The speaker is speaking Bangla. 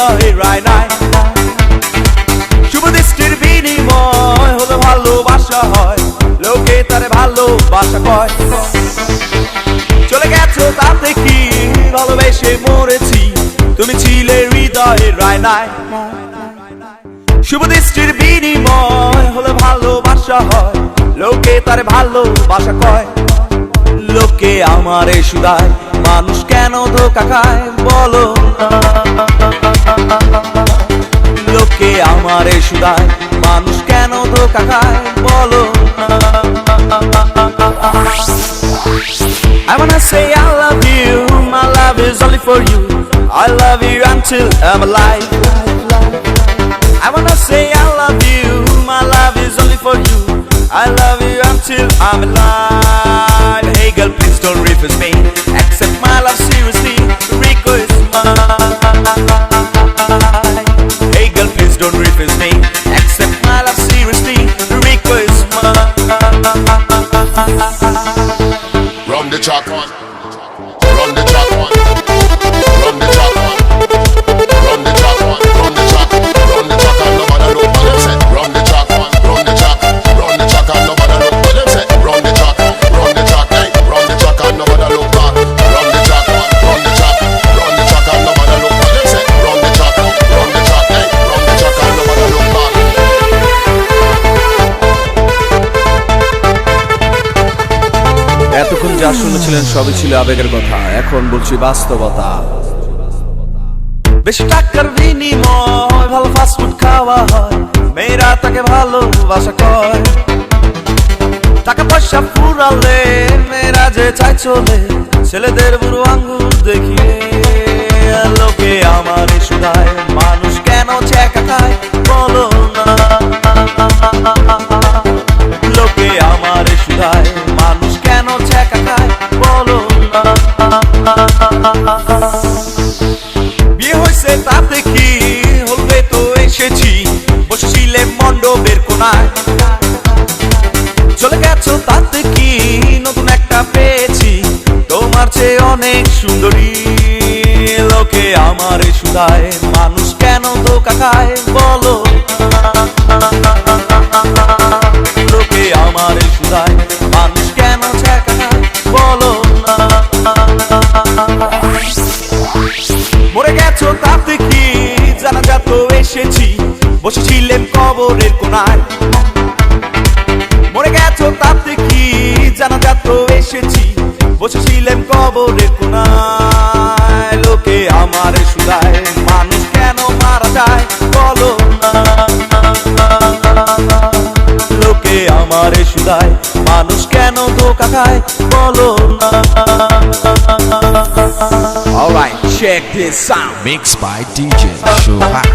হৃদয়ে রায় নাই। শুভ দৃষ্টির বিনিময় হলো ভালোবাসা হয়, লোকে তারে ভালোবাসা কয়। চলে গেছো তাতে কি, ভালোবেসে মরেছি, তুমি ছিলে হৃদয়ে রায় নাই। শুভ দৃষ্টির বিনিময় হলো ভালোবাসা হয়, লোকে তারে ভালোবাসা কয়। লোকে আমারে শুধায়, মানুষ কেন ধোঁকা খায় বলো না। লোকে আমারে শুধায়, মানুষ কেন ধোঁকা খায় বলো না। I wanna say I love you, my love is only for you, I love you until I'm alive. I wanna say I love you, my love is only for you, I love you until I'm alive. Hey girl, please don't refuse me, accept my love seriously, request mine. Hey girl, please don't refuse me, accept my love seriously, request mine. Run the track one, run the track one, run the track one, run the track one, run the track, run the track and nobody look what them say. Run the track one, run the track, run the track and nobody look what them say. Run the track, hey, run the track and nobody look back. Run the track one, run the track, run the track and nobody look what them say. Run the track, hey, run the track and nobody look back. এতক্ষণ যা শুনেছিলেন সবই ছিল আবেগের কথা, এখন বলছি বাস্তবতা। বেশি টাকার বিনিময় ভালো ফাস্টফুড খাওয়া হয়, মেয়েরা তাকে ভালোবাসা কয়। টাকা পয়সা ফুরালে মেয়েরা যে চায় চলে, ছেলেদের বুড়ো আঙ্গুল দেখিয়ে। লোকে আমারে শুধায়, মানুষ কেন ছ্যাঁকা খায় বলো না। লোকে আমারে শুধায়, মানুষ কেন ছ্যাঁকা খায় বলো না। বিয়ে হয়েছে তাতে কি, হলবে তো এসেছি, বসেছিলে মণ্ডপের কোনায়। চলে গেছো তাতে কি, নতুন একটা পেয়েছি, তোমার চেয়ে অনেক সুন্দরী। লোকে আমারে শুধায়, মানুষ কেন ধোঁকা খায় বলো না। লোকে আমারে শুধায়, মানুষ কেন ছ্যাঁকা খায় বলো না। মরে গেছো তাতে কি, জানাজা তো এসেছি, বসেছিলেন কবরের কোনায়। মরে গেছো তাতে কি, জানাজা তো এসেছি, বসেছিলেন কবরের কোনায়। লোকে আমারে শুধায়, মানুষ কেন মারা যায় বলো না। লোকে আমারে শুধায়, মানুষ কেন ধোঁকা খায় বলো না। Alright, check this out. Mixed by DJ Shoha.